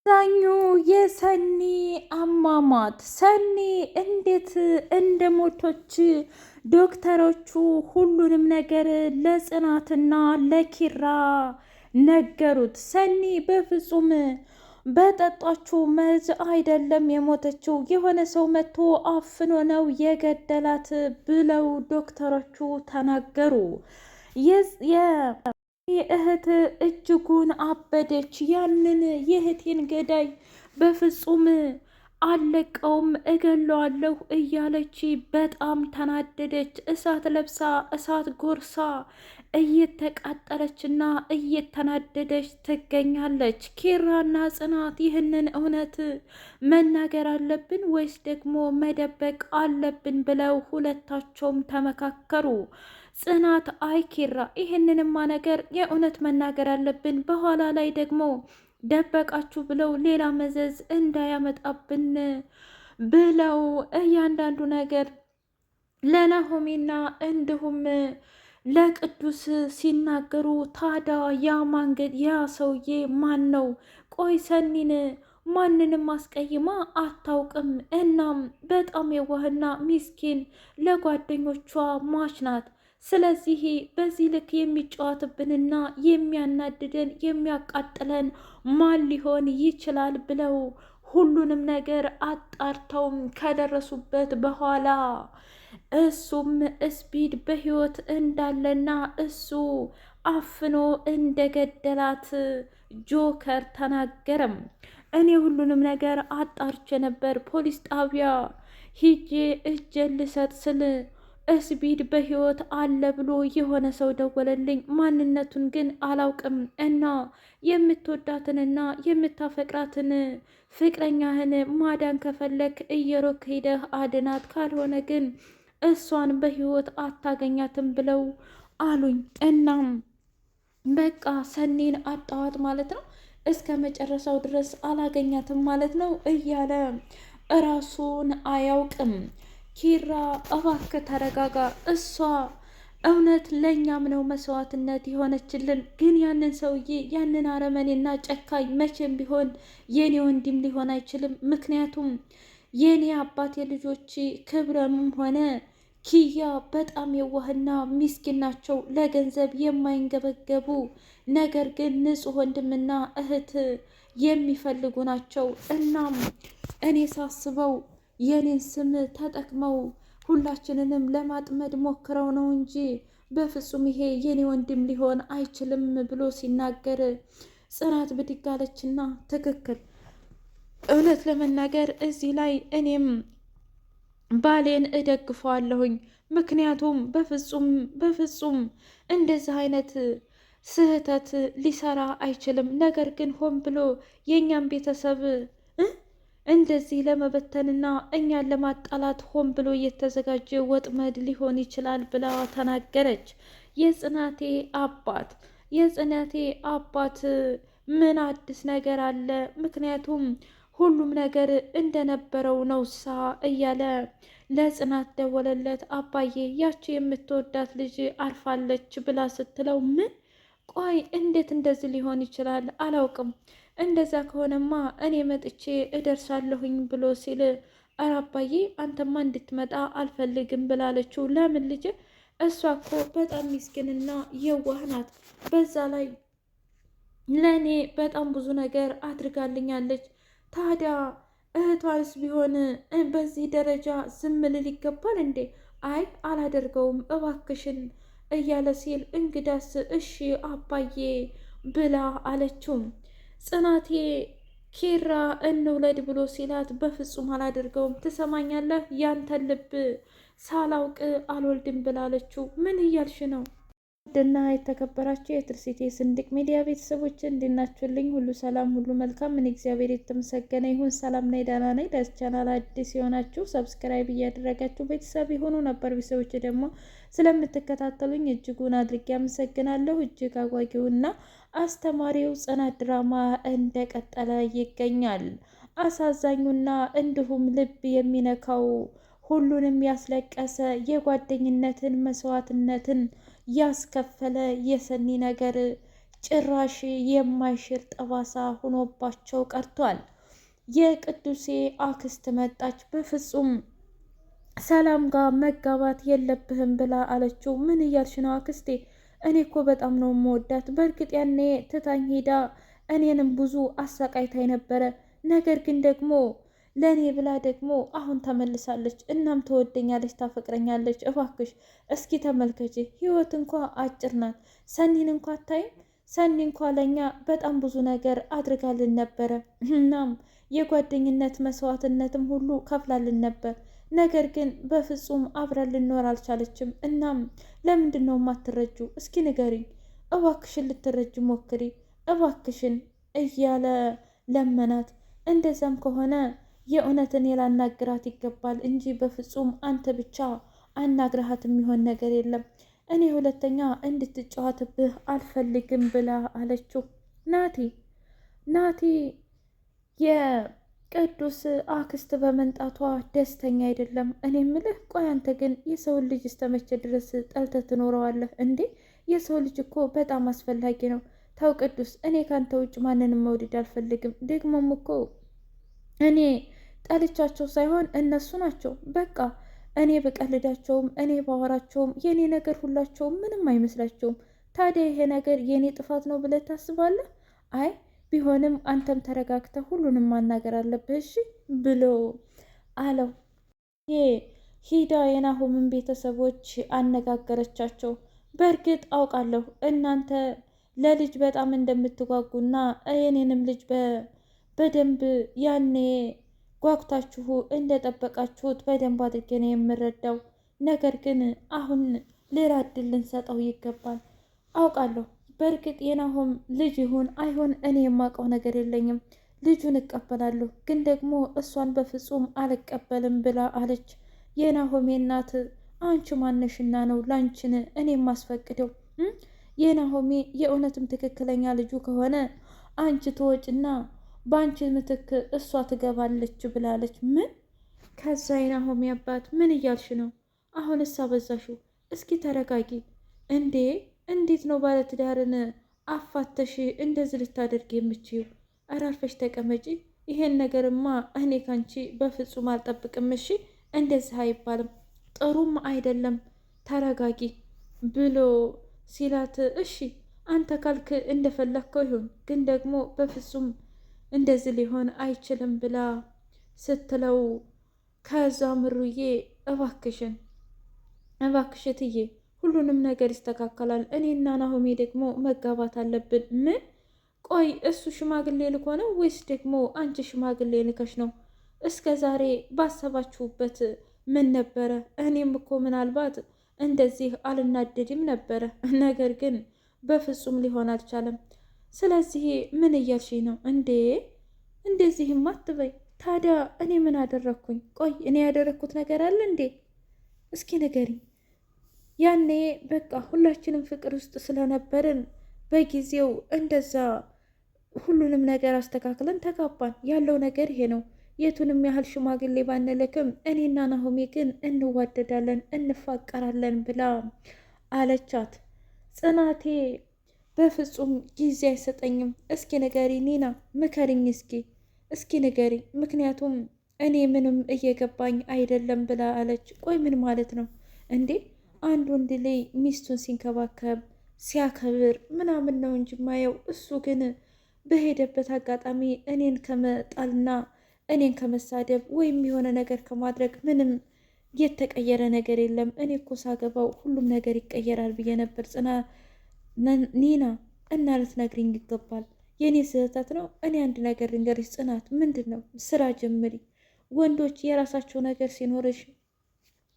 ዛኙ የሰኒ አሟሟት ሰኒ እንዴት እንደሞቶች ዶክተሮቹ ሁሉንም ነገር ለጽናትና ለኪራ ነገሩት። ሰኒ በፍጹም በጠጣችው መርዝ አይደለም የሞተችው፣ የሆነ ሰው መጥቶ አፍኖ ነው የገደላት ብለው ዶክተሮቹ ተናገሩ። እህት እጅጉን አበደች። ያንን የእህቴን ገዳይ በፍጹም አልለቀውም፣ እገለዋለሁ እያለች በጣም ተናደደች። እሳት ለብሳ እሳት ጎርሳ እየተቃጠለችና እየተናደደች ትገኛለች። ኪራና ጽናት ይህንን እውነት መናገር አለብን ወይስ ደግሞ መደበቅ አለብን ብለው ሁለታቸውም ተመካከሩ። ጽናት አይ ኪራ፣ ይህንንማ ነገር የእውነት መናገር አለብን፣ በኋላ ላይ ደግሞ ደበቃችሁ ብለው ሌላ መዘዝ እንዳያመጣብን ብለው እያንዳንዱ ነገር ለናሆሜና እንዲሁም ለቅዱስ ሲናገሩ፣ ታዲያ ያ ማንገድ ያ ሰውዬ ማን ነው? ቆይ ሰኒን ማንንም አስቀይማ አታውቅም። እናም በጣም የዋህና ሚስኪን ለጓደኞቿ ሟች ናት። ስለዚህ በዚህ ልክ የሚጫወትብንና የሚያናድደን የሚያቃጥለን ማን ሊሆን ይችላል ብለው ሁሉንም ነገር አጣርተውም ከደረሱበት በኋላ እሱም ስፒድ በህይወት እንዳለና እሱ አፍኖ እንደገደላት ጆከር ተናገረም። እኔ ሁሉንም ነገር አጣርቼ ነበር፣ ፖሊስ ጣቢያ ሂጄ እጄን ልሰጥ ስል ስፒድ በህይወት አለ ብሎ የሆነ ሰው ደወለልኝ። ማንነቱን ግን አላውቅም እና የምትወዳትንና የምታፈቅራትን ፍቅረኛህን ማዳን ከፈለክ እየሮክ ሄደህ አድናት፣ ካልሆነ ግን እሷን በህይወት አታገኛትም ብለው አሉኝ። እናም በቃ ሰኒን አጣዋት ማለት ነው፣ እስከ መጨረሻው ድረስ አላገኛትም ማለት ነው እያለ እራሱን አያውቅም። ኪራ እባክህ ተረጋጋ፣ እሷ እውነት ለእኛም ነው መስዋዕትነት የሆነችልን፣ ግን ያንን ሰውዬ ያንን አረመኔና ጨካኝ መቼም ቢሆን የኔ ወንድም ሊሆን አይችልም። ምክንያቱም የኔ አባት የልጆች ክብረም ሆነ ኪያ በጣም የዋህና ሚስኪን ናቸው፣ ለገንዘብ የማይንገበገቡ ነገር ግን ንጹሕ ወንድምና እህት የሚፈልጉ ናቸው። እናም እኔ ሳስበው የኔን ስም ተጠቅመው ሁላችንንም ለማጥመድ ሞክረው ነው እንጂ በፍጹም ይሄ የኔ ወንድም ሊሆን አይችልም ብሎ ሲናገር ጽናት ብድግ አለችና ትክክል፣ እውነት ለመናገር እዚህ ላይ እኔም ባሌን እደግፈዋለሁኝ። ምክንያቱም በፍጹም እንደዚህ አይነት ስህተት ሊሰራ አይችልም። ነገር ግን ሆን ብሎ የእኛም ቤተሰብ እንደዚህ ለመበተንና እኛን ለማጣላት ሆን ብሎ እየተዘጋጀ ወጥመድ ሊሆን ይችላል ብላ ተናገረች። የጽናቴ አባት ምን አዲስ ነገር አለ? ምክንያቱም ሁሉም ነገር እንደነበረው ነው እያለ ለጽናት ደወለለት። አባዬ ያቺ የምትወዳት ልጅ አርፋለች ብላ ስትለው ምን? ቆይ እንዴት እንደዚህ ሊሆን ይችላል? አላውቅም። እንደዛ ከሆነማ እኔ መጥቼ እደርሳለሁኝ ብሎ ሲል ኧረ አባዬ አንተማ እንድትመጣ አልፈልግም ብላለችው። ለምን ልጅ? እሷ እኮ በጣም ሚስኪንና የዋህ ናት። በዛ ላይ ለእኔ በጣም ብዙ ነገር አድርጋልኛለች። ታዲያ እህቷንስ ቢሆን በዚህ ደረጃ ዝም ልል ይገባል እንዴ? አይ አላደርገውም እባክሽን እያለ ሲል እንግዳስ እሺ አባዬ ብላ አለችው። ጽናቴ ኪራ እንውለድ ብሎ ሲላት በፍጹም አላደርገውም፣ ትሰማኛለህ? ያንተን ልብ ሳላውቅ አልወልድም ብላለችው። ምን እያልሽ ነው? ውድና የተከበራችሁ የትርሲቴ ስንድቅ ሚዲያ ቤተሰቦች እንድናችሁልኝ ሁሉ ሰላም ሁሉ መልካም፣ ምን እግዚአብሔር የተመሰገነ ይሁን። ሰላም ነኝ፣ ደህና ነኝ። ለዚህ ቻናል አዲስ የሆናችሁ ሰብስክራይብ እያደረጋችሁ ቤተሰብ የሆኑ ነበር ቤተሰቦች ደግሞ ስለምትከታተሉኝ እጅጉን አድርጌ አመሰግናለሁ። እጅግ አጓጊውና አስተማሪው ጽናት ድራማ እንደቀጠለ ይገኛል። አሳዛኙና እንዲሁም ልብ የሚነካው ሁሉንም ያስለቀሰ የጓደኝነትን መስዋዕትነትን ያስከፈለ የሰኒ ነገር ጭራሽ የማይሽር ጠባሳ ሆኖባቸው ቀርቷል። የቅዱሴ አክስት መጣች። በፍጹም ሰላም ጋር መጋባት የለብህም ብላ አለችው። ምን እያልሽ ነው አክስቴ? እኔ እኮ በጣም ነው የምወዳት። በእርግጥ ያኔ ትታኝ ሄዳ እኔንም ብዙ አሰቃይታኝ ነበረ። ነገር ግን ደግሞ ለእኔ ብላ ደግሞ አሁን ተመልሳለች። እናም ትወደኛለች፣ ታፈቅረኛለች። እባክሽ እስኪ ተመልከች፣ ህይወት እንኳ አጭር ናት። ሰኒን እንኳ አታይም? ሰኒ እንኳ ለእኛ በጣም ብዙ ነገር አድርጋልን ነበረ። እናም የጓደኝነት መስዋዕትነትም ሁሉ ከፍላልን ነበር። ነገር ግን በፍጹም አብረን ልንኖር አልቻለችም። እናም ለምንድን ነው የማትረጁ? እስኪ ንገሪኝ እባክሽን፣ ልትረጅ ሞክሪ እባክሽን እያለ ለመናት። እንደዛም ከሆነ የእውነት እኔ ላናግራት ይገባል እንጂ በፍጹም አንተ ብቻ አናግረሃት የሚሆን ነገር የለም። እኔ ሁለተኛ እንድትጫወትብህ አልፈልግም ብላ አለችው። ናቲ የቅዱስ አክስት በመንጣቷ ደስተኛ አይደለም። እኔ ምልህ ቆይ አንተ ግን የሰውን ልጅ እስተመቼ ድረስ ጠልተህ ትኖረዋለህ እንዴ? የሰው ልጅ እኮ በጣም አስፈላጊ ነው። ተው ቅዱስ፣ እኔ ካንተ ውጭ ማንንም መውደድ አልፈልግም። ደግሞም እኮ እኔ ጠልቻቸው ሳይሆን እነሱ ናቸው። በቃ እኔ ብቀልዳቸውም እኔ ባወራቸውም የኔ ነገር ሁላቸውም ምንም አይመስላቸውም። ታዲያ ይሄ ነገር የኔ ጥፋት ነው ብለህ ታስባለህ? አይ ቢሆንም አንተም ተረጋግተህ ሁሉንም ማናገር አለብህ እሺ ብሎ አለው። ሂዳ የናሆምን ቤተሰቦች አነጋገረቻቸው። በእርግጥ አውቃለሁ እናንተ ለልጅ በጣም እንደምትጓጉና የኔንም ልጅ በደንብ ያኔ ጓጉታችሁ እንደጠበቃችሁት በደንብ አድርጌ ነው የምረዳው። ነገር ግን አሁን ሌላ እድል ልንሰጠው ይገባል። አውቃለሁ በእርግጥ የናሆም ልጅ ይሁን አይሆን እኔ የማውቀው ነገር የለኝም። ልጁን እቀበላለሁ፣ ግን ደግሞ እሷን በፍጹም አልቀበልም ብላ አለች። የናሆሜ እናት አንቺ ማነሽና ነው ላንቺን እኔ የማስፈቅደው? የናሆሜ የእውነትም ትክክለኛ ልጁ ከሆነ አንቺ ትወጭና በአንቺ ምትክ እሷ ትገባለች ብላለች። ምን? ከዛ የናሆሜ አባት ምን እያልሽ ነው? አሁንስ አበዛሽው። እስኪ ተረጋጊ። እንዴት ነው ባለትዳርን አፋተሽ እንደዚህ ልታደርግ የምችይው? ኧረ አርፈሽ ተቀመጪ። ይሄን ነገርማ እኔ ካንቺ በፍጹም አልጠብቅም። እሺ እንደዚህ አይባልም፣ ጥሩም አይደለም። ተረጋጊ ብሎ ሲላት እሺ አንተ ካልክ እንደፈለግከው ይሁን፣ ግን ደግሞ በፍጹም እንደዚህ ሊሆን አይችልም ብላ ስትለው ከዛ ምሩዬ እባክሽን እትዬ ሁሉንም ነገር ይስተካከላል። እኔና ናሆሜ ደግሞ መጋባት አለብን። ምን? ቆይ እሱ ሽማግሌ ልኮ ነው ወይስ ደግሞ አንቺ ሽማግሌ ልከሽ ነው? እስከ ዛሬ ባሰባችሁበት ምን ነበረ? እኔም እኮ ምናልባት እንደዚህ አልናደድም ነበረ። ነገር ግን በፍጹም ሊሆን አልቻለም። ስለዚህ ምን እያልሽ ነው እንዴ? እንደዚህም አትበይ። ታዲያ እኔ ምን አደረግኩኝ? ቆይ እኔ ያደረግኩት ነገር አለ እንዴ? እስኪ ንገሪኝ። ያኔ በቃ ሁላችንም ፍቅር ውስጥ ስለነበርን በጊዜው እንደዛ ሁሉንም ነገር አስተካክለን ተጋባን። ያለው ነገር ይሄ ነው። የቱንም ያህል ሽማግሌ ባንልክም እኔና ናሆሜ ግን እንዋደዳለን፣ እንፋቀራለን ብላ አለቻት። ጽናቴ በፍጹም ጊዜ አይሰጠኝም። እስኪ ንገሪ ኒና፣ ምከሪኝ እስኪ ንገሪ፣ ምክንያቱም እኔ ምንም እየገባኝ አይደለም ብላ አለች። ቆይ ምን ማለት ነው እንዴ? አንድ ወንድ ላይ ሚስቱን ሲንከባከብ ሲያከብር ምናምን ነው እንጂ ማየው። እሱ ግን በሄደበት አጋጣሚ እኔን ከመጣልና እኔን ከመሳደብ ወይም የሆነ ነገር ከማድረግ ምንም የተቀየረ ነገር የለም። እኔ እኮ ሳገባው ሁሉም ነገር ይቀየራል ብዬ ነበር ኒና፣ እና ልትነግሪኝ ይገባል። የእኔ ስህተት ነው። እኔ አንድ ነገር ልንገርሽ ጽናት። ምንድን ነው? ስራ ጀምሪ። ወንዶች የራሳቸው ነገር ሲኖርሽ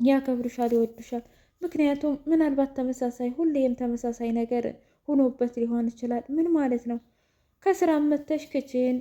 ያከብሩሻል፣ ይወዱሻል። ምክንያቱም ምናልባት ሁሌም ተመሳሳይ ነገር ሆኖበት ሊሆን ይችላል። ምን ማለት ነው? ከስራ መተሽ ክችን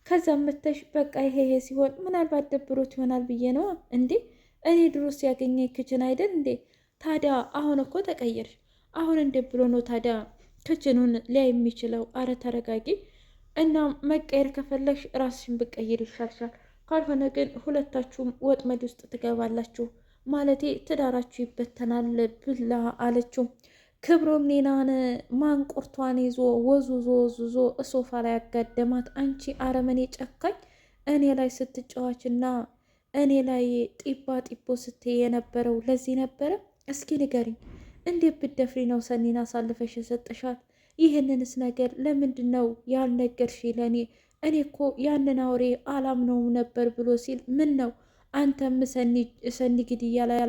ከዛም መተሽ በቃ ይሄ ሲሆን ምናልባት ደብሮት ይሆናል ብዬ ነው እንዴ። እኔ ድሮስ ያገኘ ክችን አይደል እንዴ? ታዲያ አሁን እኮ ተቀየርሽ። አሁን እንደ ብሎ ነው ታዲያ ክችኑን ሊያይ የሚችለው? አረ ተረጋጊ። እና መቀየር ከፈለግሽ ራስሽን ብቀይር ይሻልሻል። ካልሆነ ግን ሁለታችሁም ወጥመድ ውስጥ ትገባላችሁ፣ ማለቴ ትዳራችሁ ይበተናል ብላ አለችው። ክብሮም ኒናን ማንቁርቷን ይዞ ወዙዞ ሶፋ ላይ ያጋደማት። አንቺ አረመኔ ጨካኝ፣ እኔ ላይ ስትጫዋችና እኔ ላይ ጢባ ጢቦ ስትይ የነበረው ለዚህ ነበረ? እስኪ ንገሪኝ፣ እንዴት ብትደፍሪ ነው ሰኒን አሳልፈሽ የሰጠሻት? ይህንንስ ነገር ለምንድን ነው ያልነገርሽ ለእኔ? እኔ እኮ ያንን አውሬ አላምነውም ነበር ብሎ ሲል ምን ነው አንተም ሰኒ ግድያ ላይ